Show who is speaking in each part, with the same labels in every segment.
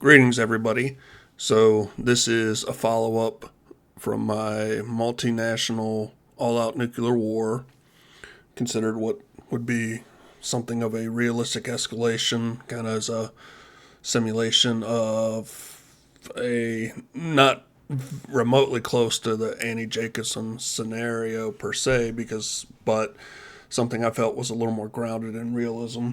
Speaker 1: Greetings, everybody. So, this is a follow up from my multinational all out nuclear war, considered what would be something of a realistic escalation, kind of as a simulation of a not remotely close to the Annie Jacobson scenario per se, but something I felt was a little more grounded in realism.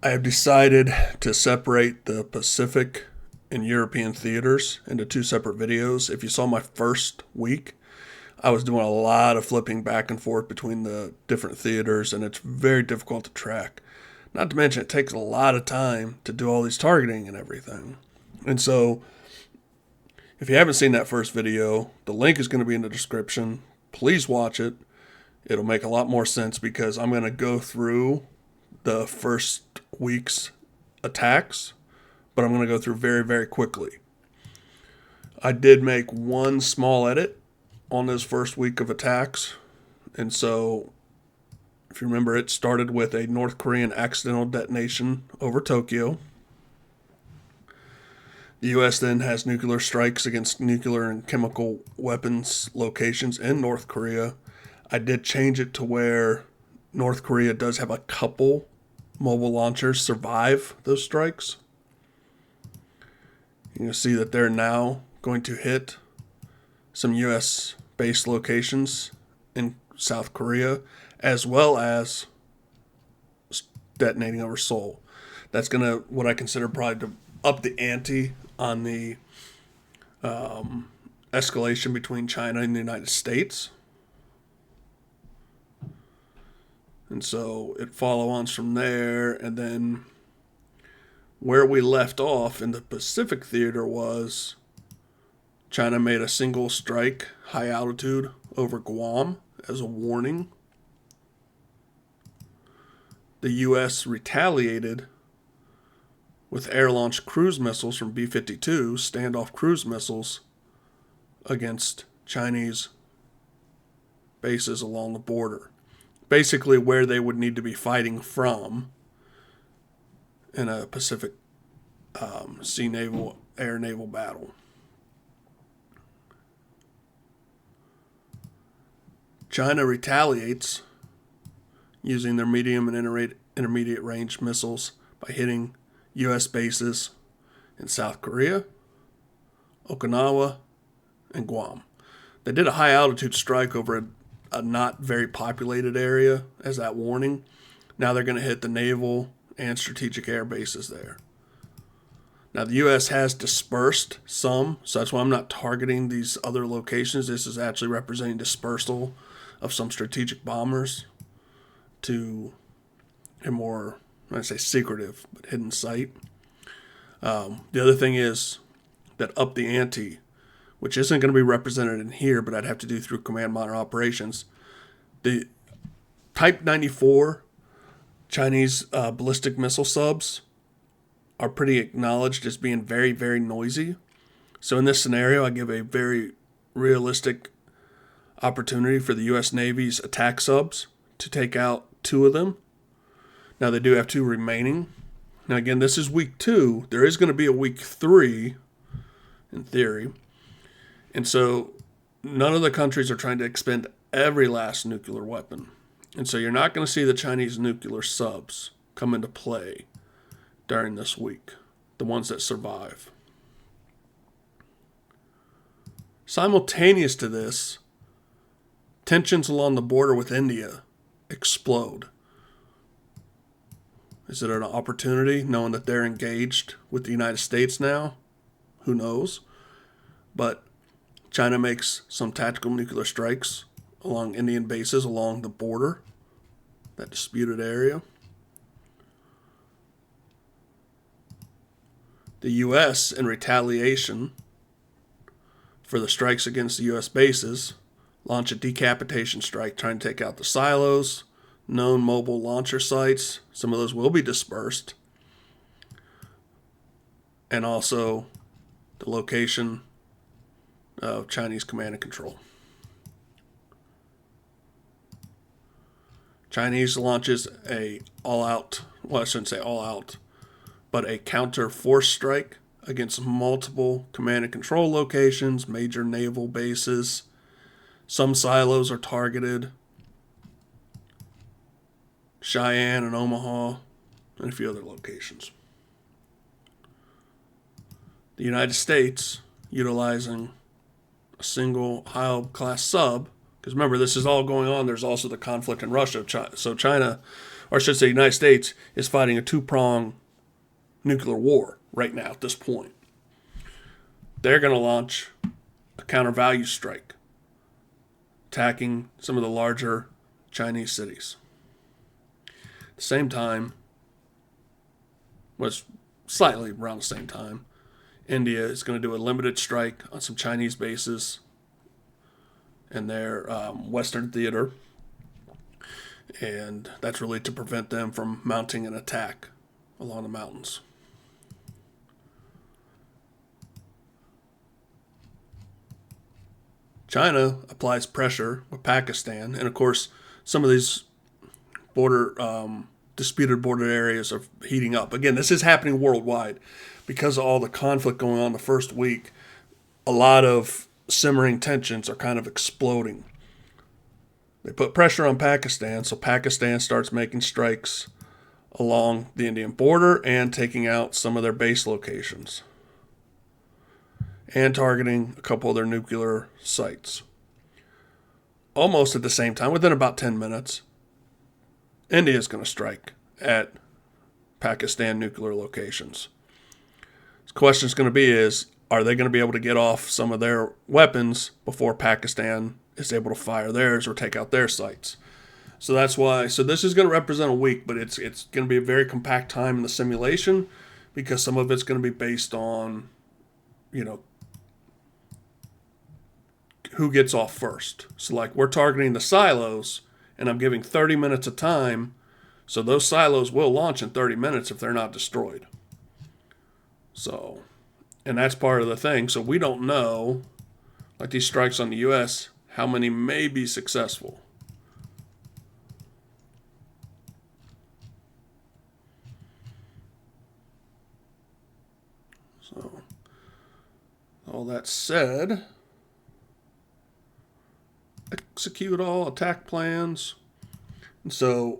Speaker 1: I have decided to separate the Pacific and European theaters into two separate videos. If you saw my first week, I was doing a lot of flipping back and forth between the different theaters, and it's very difficult to track. Not to mention, it takes a lot of time to do all these targeting and everything. And so, if you haven't seen that first video, the link is going to be in the description. Please watch it. It'll make a lot more sense because I'm going to go through the first week's attacks, but I'm going to go through very, very quickly. I did make one small edit on this first week of attacks, and so if you remember, it started with a North Korean accidental detonation over Tokyo. The U.S. then has nuclear strikes against nuclear and chemical weapons locations in North Korea. I did change it to where North Korea does have a couple mobile launchers survive those strikes. You can see that they're now going to hit some U.S. based locations in South Korea, as well as detonating over Seoul. That's going to, what I consider probably to up the ante on the escalation between China and the United States. And so it follows from there, and then where we left off in the Pacific theater was China made a single strike, high altitude, over Guam as a warning. The U.S. retaliated with air-launched cruise missiles from B-52, standoff cruise missiles, against Chinese bases along the border. Basically where they would need to be fighting from in a Pacific sea naval, air naval battle. China retaliates using their medium and intermediate range missiles by hitting U.S. bases in South Korea, Okinawa, and Guam. They did a high altitude strike over a not very populated area as that warning. Now they're going to hit the naval and strategic air bases there. Now the U.S. has dispersed some, so that's why I'm not targeting these other locations. This is actually representing dispersal of some strategic bombers to a more, I say secretive, but hidden site. The other thing is that up the ante, which isn't going to be represented in here, but I'd have to do through command monitor operations. The Type 94 Chinese ballistic missile subs are pretty acknowledged as being very, very noisy. So in this scenario, I give a very realistic opportunity for the U.S. Navy's attack subs to take out two of them. Now they do have two remaining. Now again, this is week 2. There is going to be a week 3, in theory. And so none of the countries are trying to expend every last nuclear weapon. And so you're not going to see the Chinese nuclear subs come into play during this week, the ones that survive. Simultaneous to this, tensions along the border with India explode. Is it an opportunity, knowing that they're engaged with the United States now? Who knows? But China makes some tactical nuclear strikes along Indian bases along the border, that disputed area. The U.S., in retaliation for the strikes against the U.S. bases, launch a decapitation strike trying to take out the silos, known mobile launcher sites. Some of those will be dispersed. And also the location of Chinese command and control. Chinese launches a all-out, well, I shouldn't say all-out, but a counter force strike against multiple command and control locations, major naval bases. Some silos are targeted. Cheyenne and Omaha, and a few other locations. The United States, utilizing a single Heil-class sub, because remember, this is all going on. There's also the conflict in Russia. So China, or I should say the United States, is fighting a two-pronged nuclear war right now at this point. They're going to launch a counter-value strike, attacking some of the larger Chinese cities. At the same time, was slightly around the same time, India is going to do a limited strike on some Chinese bases in their Western theater, and that's really to prevent them from mounting an attack along the mountains. China applies pressure with Pakistan, and of course, some of these disputed border areas are heating up. Again, this is happening worldwide because of all the conflict going on the first week. A lot of simmering tensions are kind of exploding. They put pressure on Pakistan, so Pakistan starts making strikes along the Indian border and taking out some of their base locations and targeting a couple of their nuclear sites. Almost at the same time, within about 10 minutes, India is going to strike at Pakistan nuclear locations. The question is going to be are they going to be able to get off some of their weapons before Pakistan is able to fire theirs or take out their sites? So that's why. So this is going to represent a week, but it's going to be a very compact time in the simulation because some of it's going to be based on, who gets off first. So like we're targeting the silos, and I'm giving 30 minutes of time, so those silos will launch in 30 minutes if they're not destroyed. So, and that's part of the thing. So we don't know, like these strikes on the U.S., how many may be successful. So, all that said, execute all attack plans. And so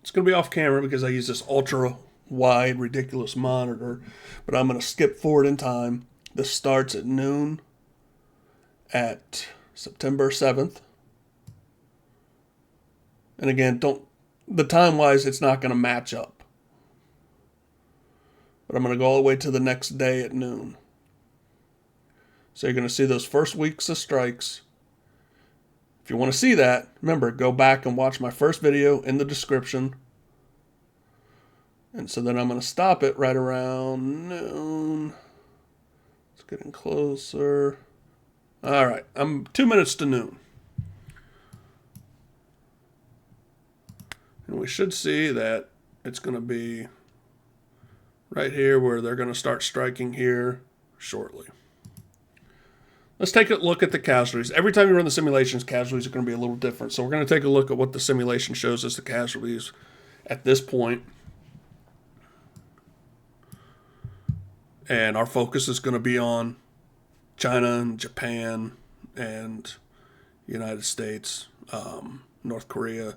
Speaker 1: it's going to be off camera because I use this ultra wide ridiculous monitor, but I'm going to skip forward in time. This starts at noon at September 7th. And again, the time wise it's not going to match up, but I'm going to go all the way to the next day at noon. So you're going to see those first weeks of strikes. If you want to see that, remember, go back and watch my first video in the description. And so then I'm going to stop it right around noon. It's getting closer. All right, I'm 2 minutes to noon. And we should see that it's going to be right here where they're going to start striking here shortly. Let's take a look at the casualties. Every time you run the simulations, casualties are going to be a little different. So we're going to take a look at what the simulation shows as the casualties at this point. And our focus is going to be on China and Japan and United States, North Korea.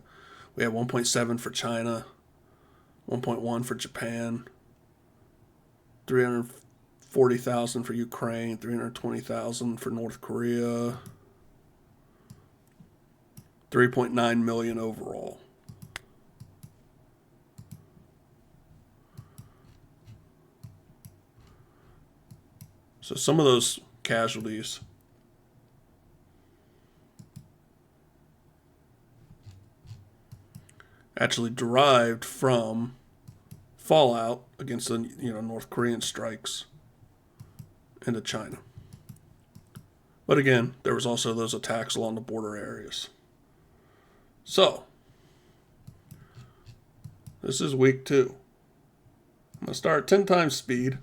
Speaker 1: We have 1.7 for China, 1.1 for Japan, 340,000 for Ukraine, 320,000 for North Korea, 3.9 million overall. So some of those casualties actually derived from fallout against the North Korean strikes into China. But again, there was also those attacks along the border areas. So, this is week 2. I'm going to start at 10 times speed.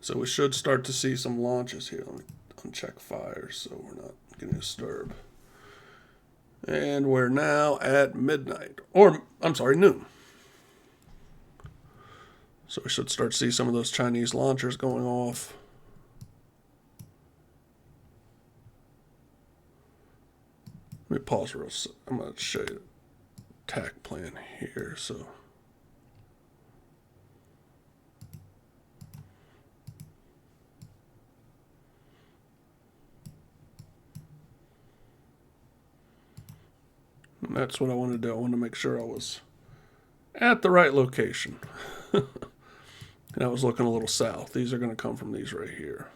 Speaker 1: So we should start to see some launches here. Let me uncheck fires so we're not getting disturbed. And we're now at midnight. Or, I'm sorry, noon. So we should start to see some of those Chinese launchers going off. Let me pause real. I'm going to show you the attack plan here. So and that's what I wanted to do. I wanted to make sure I was at the right location. And I was looking a little south. These are going to come from these right here.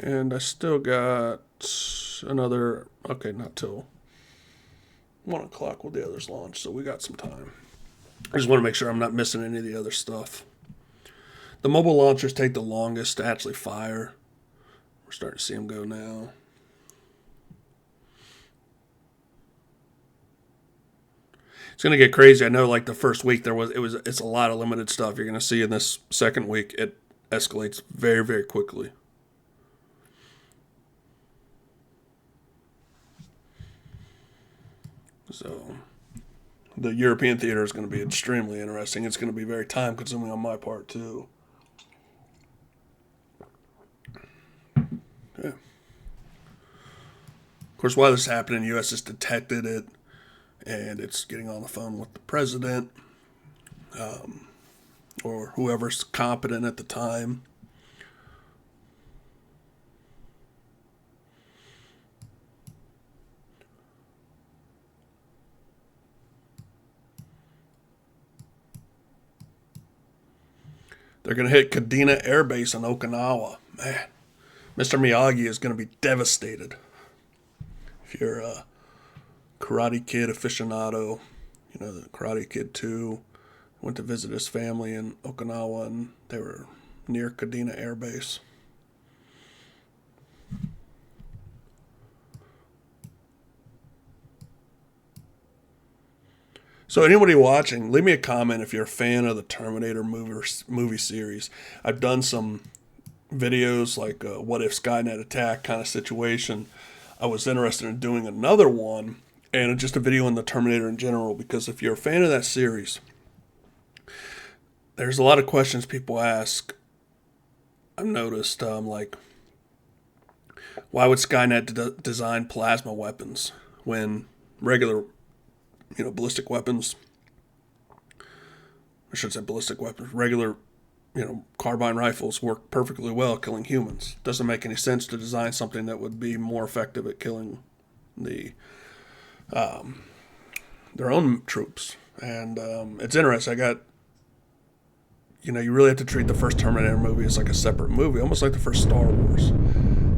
Speaker 1: And I still got another, okay, not till 1 o'clock will the others launch, so we got some time. I just want to make sure I'm not missing any of the other stuff. The mobile launchers take the longest to actually fire. We're starting to see them go now. It's going to get crazy. I know like the first week it's a lot of limited stuff. You're going to see in this second week it escalates very, very quickly. So the European theater is going to be extremely interesting. It's going to be very time consuming on my part too. Okay. Of course, while this is happening, the U.S. has detected it, and it's getting on the phone with the president or whoever's competent at the time. They're going to hit Kadena Air Base in Okinawa. Man, Mr. Miyagi is going to be devastated. If you're a Karate Kid aficionado, you know, the Karate Kid 2 went to visit his family in Okinawa, and they were near Kadena Air Base. So anybody watching, leave me a comment if you're a fan of the Terminator movie series. I've done some videos like a what if Skynet attack kind of situation. I was interested in doing another one and just a video on the Terminator in general, because if you're a fan of that series, there's a lot of questions people ask. I've noticed like, why would Skynet design plasma weapons when regular ballistic weapons, I should say ballistic weapons, regular, carbine rifles work perfectly well at killing humans. Doesn't make any sense to design something that would be more effective at killing their own troops. And it's interesting. I got, you really have to treat the first Terminator movie as like a separate movie, almost like the first Star Wars,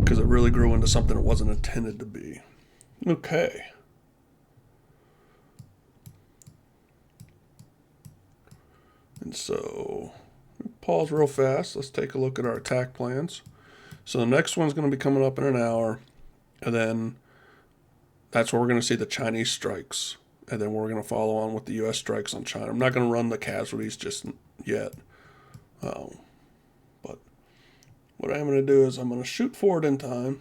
Speaker 1: because it really grew into something it wasn't intended to be. Okay. And so, pause real fast. Let's take a look at our attack plans. So the next one's going to be coming up in an hour. And then that's where we're going to see the Chinese strikes. And then we're going to follow on with the U.S. strikes on China. I'm not going to run the casualties just yet. But what I'm going to do is I'm going to shoot forward in time.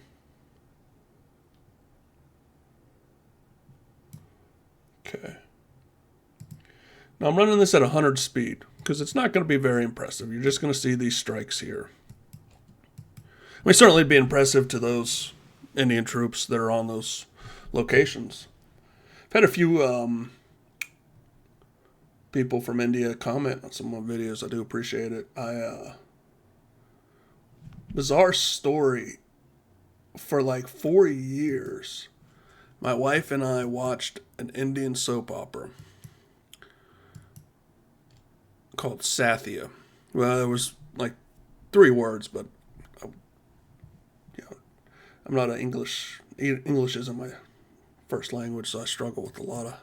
Speaker 1: Okay. Now I'm running this at 100 speed, because it's not going to be very impressive. You're just going to see these strikes here. I mean, certainly it'd be impressive to those Indian troops that are on those locations. I've had a few people from India comment on some of my videos. I do appreciate it. Bizarre story. For like 4 years, my wife and I watched an Indian soap opera called Sathya. Well, there was like 3 words, but I'm not an English isn't my first language, so I struggle with a lot of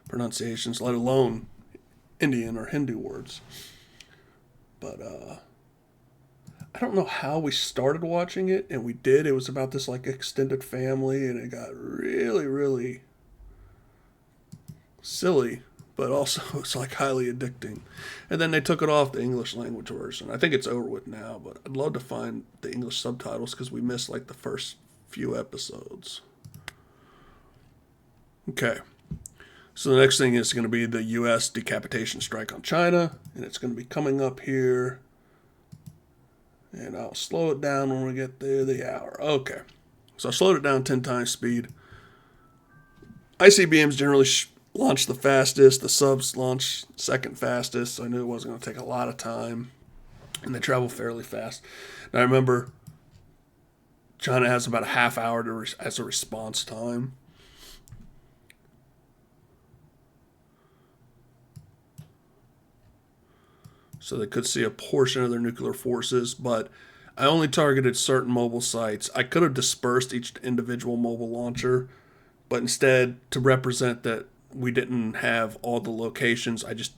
Speaker 1: pronunciations, let alone Indian or Hindu words. But I don't know how we started watching it, and we did. It was about this like extended family, and it got really, really silly, but also it's like highly addicting. And then they took it off the English language version. I think it's over with now, but I'd love to find the English subtitles because we missed like the first few episodes. Okay. So the next thing is going to be the U.S. decapitation strike on China, and it's going to be coming up here. And I'll slow it down when we get there, the hour. Okay. So I slowed it down 10 times speed. ICBMs generally launch the fastest. The subs launch second fastest. So I knew it wasn't going to take a lot of time. And they travel fairly fast. Now remember, China has about a half hour as a response time. So they could see a portion of their nuclear forces, but I only targeted certain mobile sites. I could have dispersed each individual mobile launcher, but instead, to represent that we didn't have all the locations, I just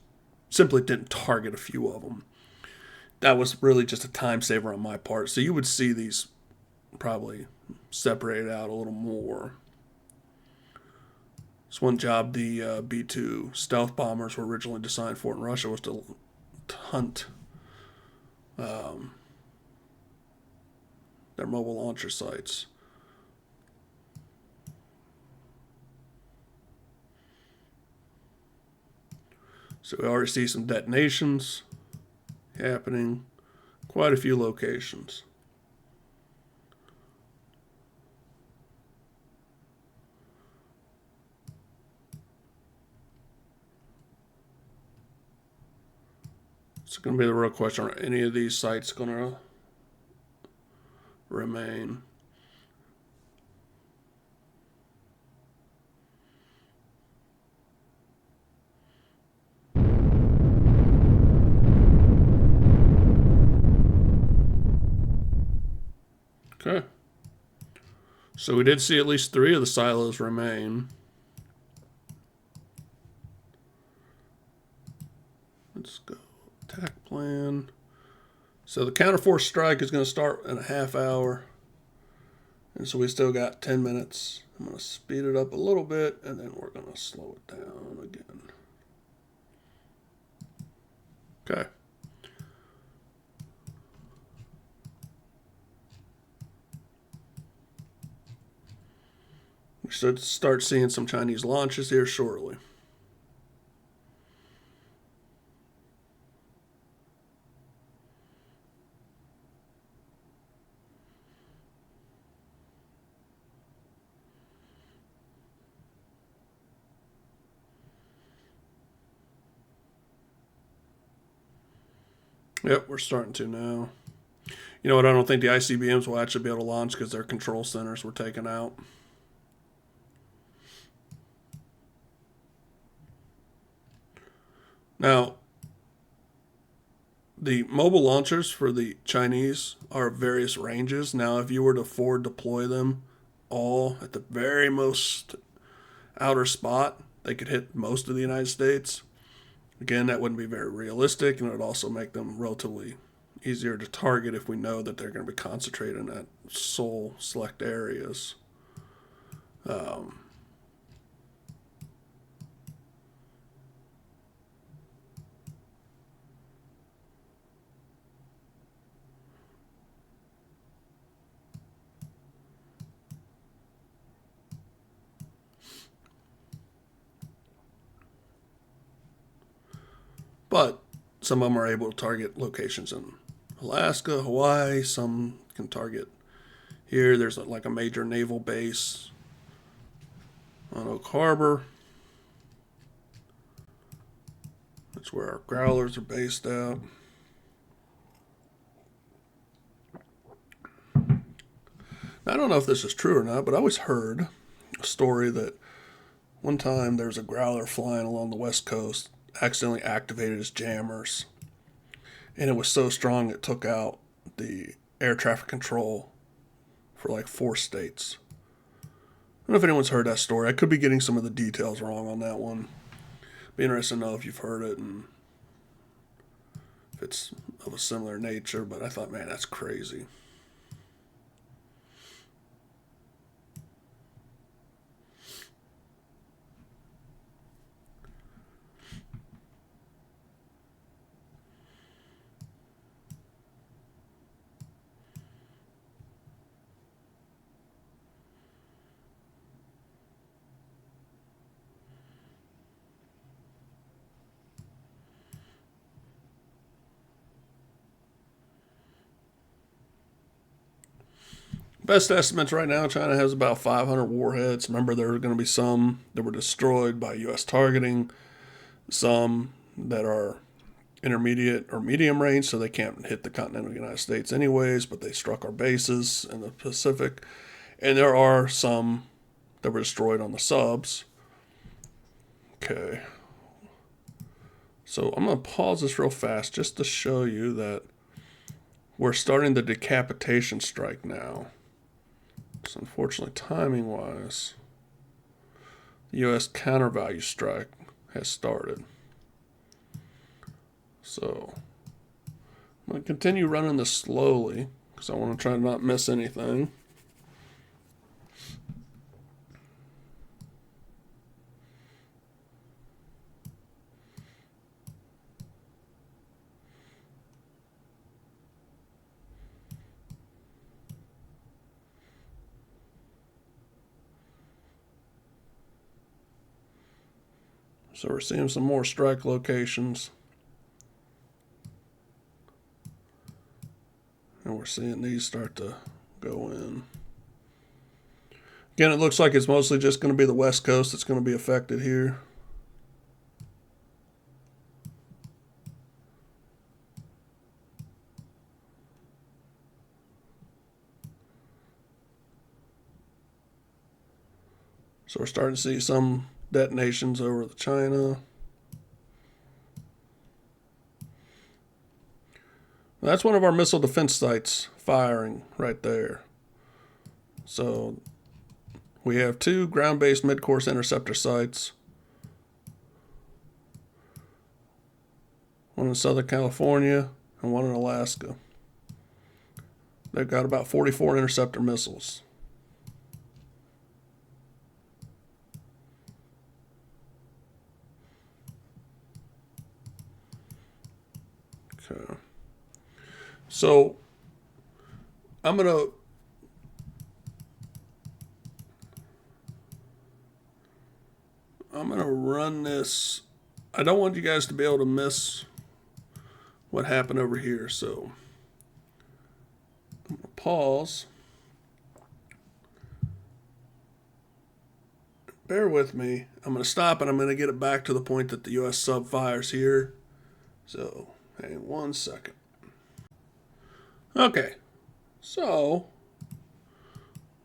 Speaker 1: simply didn't target a few of them. That was really just a time saver on my part. So you would see these probably separated out a little more. This one job the B-2 stealth bombers were originally designed for in Russia was to hunt their mobile launcher sites. So we already see some detonations happening, quite a few locations. It's going to be the real question, are any of these sites going to remain? Okay. So we did see at least 3 of the silos remain. Let's go. Attack plan. So the counterforce strike is going to start in a half hour. And so we still got 10 minutes. I'm going to speed it up a little bit, and then we're going to slow it down again. Okay. We should start seeing some Chinese launches here shortly. Yep, we're starting to now. You know what? I don't think the ICBMs will actually be able to launch because their control centers were taken out. Now, the mobile launchers for the Chinese are various ranges. Now, if you were to forward deploy them all at the very most outer spot, they could hit most of the United States. Again, that wouldn't be very realistic, and it would also make them relatively easier to target if we know that they're going to be concentrated in that sole select areas. But some of them are able to target locations in Alaska, Hawaii. Some can target here. There's like a major naval base on Oak Harbor. That's where our growlers are based out. Now, I don't know if this is true or not, but I always heard a story that one time there was a growler flying along the West Coast, accidentally activated his jammers, and it was so strong it took out the air traffic control for like 4 states. I don't know if anyone's heard that story. I could be getting some of the details wrong on that one. Be interested to know if you've heard it and if if it's of a similar nature, but I thought, man, that's crazy. Best estimates right now, China has about 500 warheads. Remember, there are going to be some that were destroyed by U.S. targeting, some that are intermediate or medium range, so they can't hit the continental United States anyways, but they struck our bases in the Pacific. And there are some that were destroyed on the subs. Okay. So I'm going to pause this real fast just to show you that we're starting the decapitation strike now. So unfortunately, timing-wise, the U.S. counter-value strike has started. So I'm going to continue running this slowly because I want to try to not miss anything. So we're seeing some more strike locations. And we're seeing these start to go in. Again, it looks like it's mostly just going to be the West Coast that's going to be affected here. So we're starting to see some detonations over the China. That's one of our missile defense sites firing right there. So we have 2 ground-based mid-course interceptor sites. One in Southern California and one in Alaska. They've got about 44 interceptor missiles. Okay. So I'm gonna run this. I don't want you guys to be able to miss what happened over here, so I'm gonna pause. Bear with me. I'm gonna stop and I'm gonna get it back to the point that the U.S. sub fires here. So hang on 1 second. Okay, so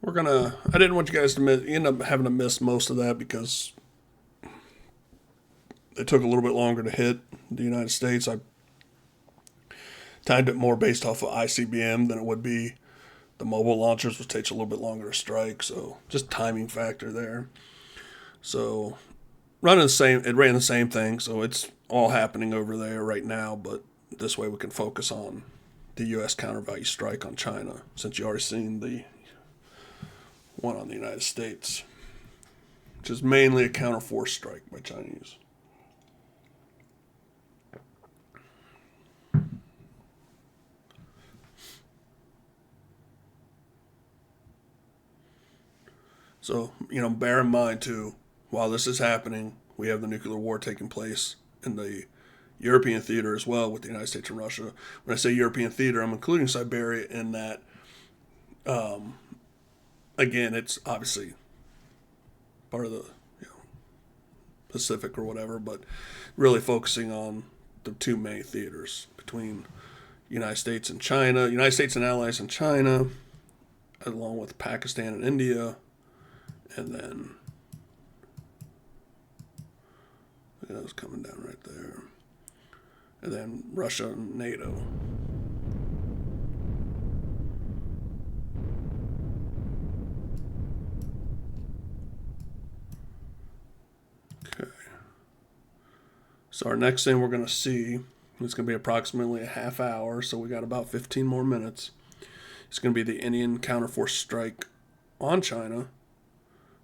Speaker 1: we're gonna. I didn't want you guys to miss. You end up having to miss most of that because it took a little bit longer to hit the United States. I timed it more based off of ICBM than it would be the mobile launchers, which takes a little bit longer to strike. So just timing factor there. So running the same, it ran the same thing. So it's all happening over there right now. But this way we can focus on the U.S. counter-value strike on China, since you already seen the one on the United States, which is mainly a counter-force strike by Chinese. So, bear in mind, too, while this is happening, we have the nuclear war taking place in the European theater as well with the United States and Russia. When I say European theater, I'm including Siberia in that. Again, it's obviously part of the Pacific or whatever, but really focusing on the 2 main theaters between United States and China, United States and allies in China, along with Pakistan and India, and then that was coming down right there. And then Russia and NATO. Okay. So our next thing we're going to see It's going to be approximately a half hour, so we got about 15 more minutes. It's going to be the Indian counterforce strike on China,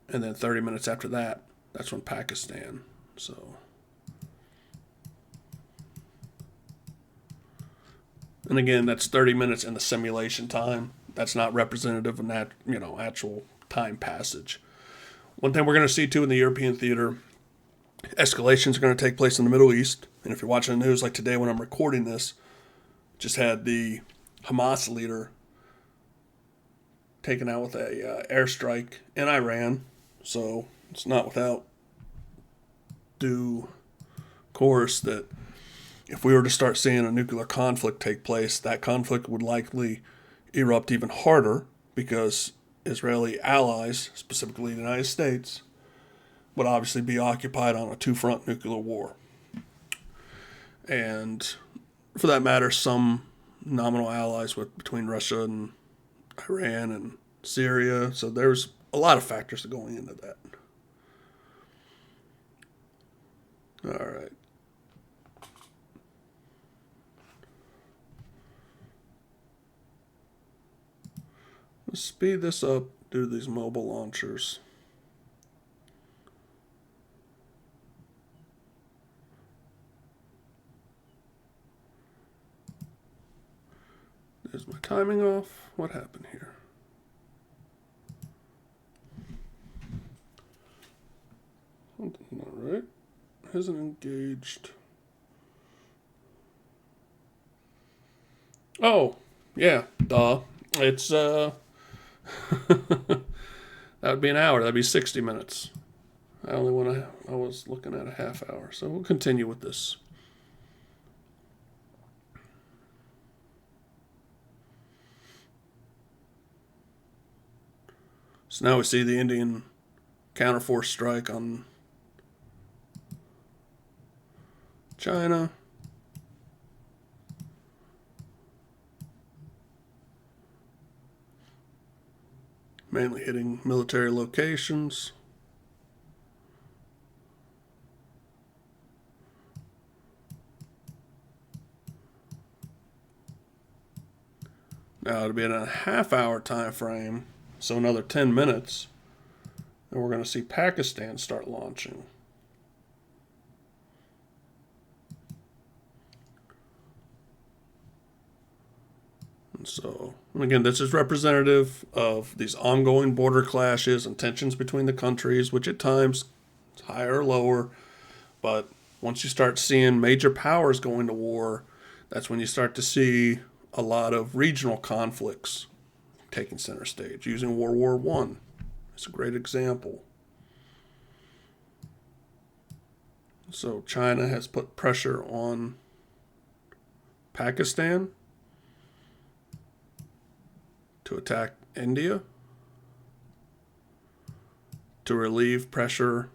Speaker 1: and then 30 minutes after that, that's when Pakistan. So, and again, that's 30 minutes in the simulation time. That's not representative of that, actual time passage. One thing we're going to see too in the European theater, escalations are going to take place in the Middle East. And if you're watching the news like today when I'm recording this, just had the Hamas leader taken out with a airstrike in Iran. So it's not without due course that if we were to start seeing a nuclear conflict take place, that conflict would likely erupt even harder because Israeli allies, specifically the United States, would obviously be occupied on a two-front nuclear war. And for that matter, some nominal allies between Russia and Iran and Syria. So there's a lot of factors going into that. All right. Let's speed this up due to these mobile launchers. Is my timing off? What happened here? Something not right. Hasn't engaged. Oh, yeah, duh. It's that would be an hour. That'd be 60 minutes. I was looking at a half hour. So we'll continue with this. So now we see the Indian counterforce strike on China. Mainly hitting military locations. Now it'll be in a half-hour time frame, so another 10 minutes, and we're going to see Pakistan start launching. And again, this is representative of these ongoing border clashes and tensions between the countries, which at times is higher or lower. But once you start seeing major powers going to war, that's when you start to see a lot of regional conflicts taking center stage. Using World War I, it's a great example. So China has put pressure on Pakistan to attack India to relieve pressure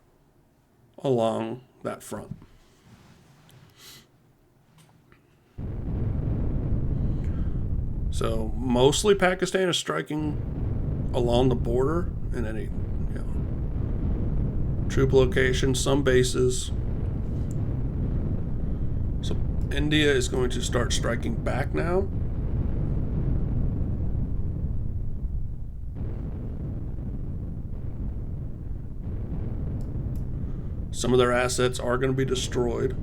Speaker 1: along that front. So mostly Pakistan is striking along the border in any troop locations, some bases. So India is going to start striking back now. Some of their assets are going to be destroyed.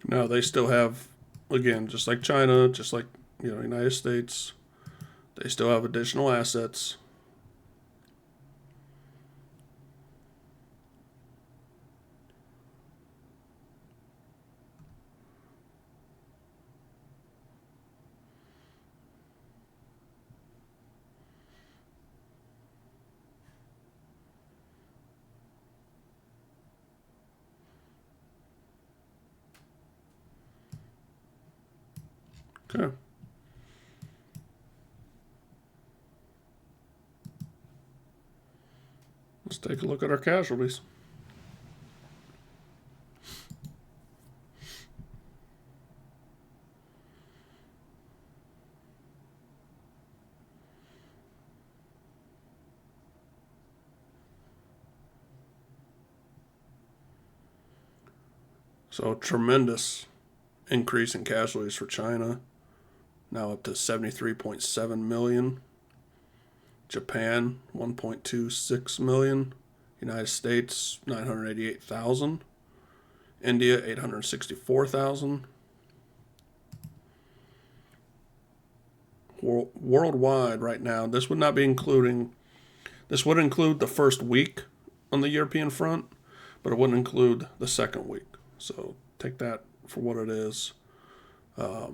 Speaker 1: Now they still have, again, just like China, just like United States, they still have additional assets. Okay. Let's take a look at our casualties. So tremendous increase in casualties for China, now up to 73.7 million. Japan, 1.26 million. United States, 988,000. India, 864,000. Worldwide right now, this would include the first week on the European front, but it wouldn't include the second week. So take that for what it is. But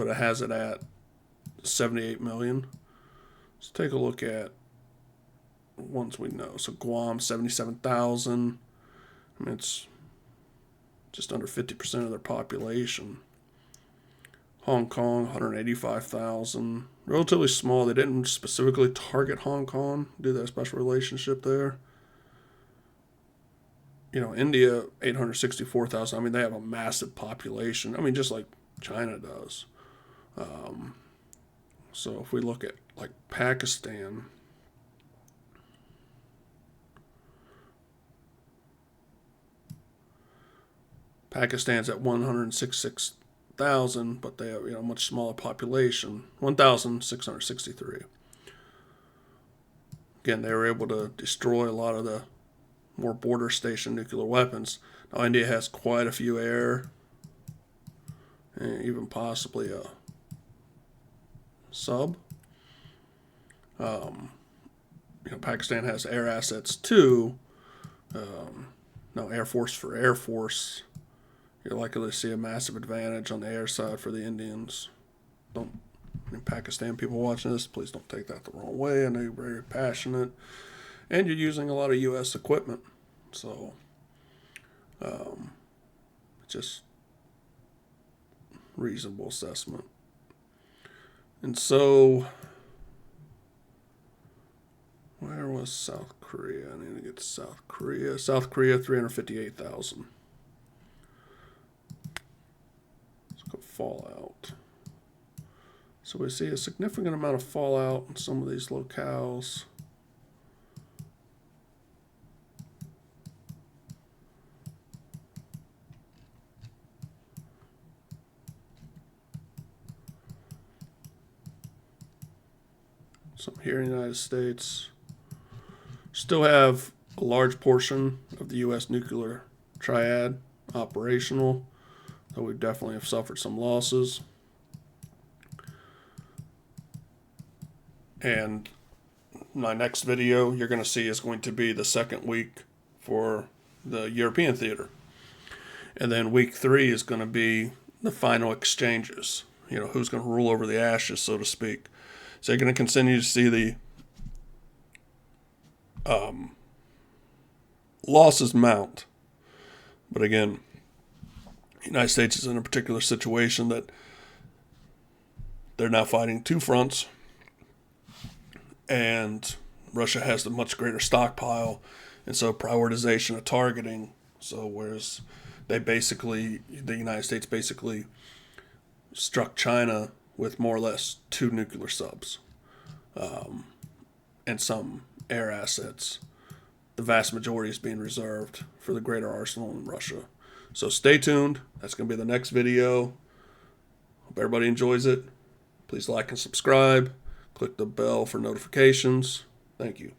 Speaker 1: it has it at 78 million. Let's take a look at ones we know. So Guam, 77,000. I mean, it's just under 50% of their population. Hong Kong, 185,000. Relatively small. They didn't specifically target Hong Kong, do that special relationship there. India, 864,000. I mean, they have a massive population. I mean, just like China does. So if we look at like Pakistan's at 166,000, but they have a much smaller population, 1,663. Again, they were able to destroy a lot of the more border station nuclear weapons. Now India has quite a few air, and even possibly a sub. Pakistan has air assets too. Now Air Force for Air Force, you're likely to see a massive advantage on the air side for the Indians. Pakistan people watching this, please don't take that the wrong way. I know you're very passionate, and you're using a lot of U.S. equipment, so just reasonable assessment. And so, where was South Korea? I need to get to South Korea. South Korea, 358,000. Let's go fallout. So we see a significant amount of fallout in some of these locales. Some here in the United States. Still have a large portion of the U.S. nuclear triad operational, though we definitely have suffered some losses. And my next video you're going to see is going to be the second week for the European theater. And then week 3 is going to be the final exchanges. Who's going to rule over the ashes, so to speak. So you're going to continue to see the losses mount. But again, the United States is in a particular situation that they're now fighting two fronts, and Russia has a much greater stockpile, and so prioritization of targeting. So whereas the United States basically struck China with more or less 2 nuclear subs and some air assets, the vast majority is being reserved for the greater arsenal in Russia. So stay tuned. That's going to be the next video. Hope everybody enjoys it. Please like and subscribe. Click the bell for notifications. Thank you.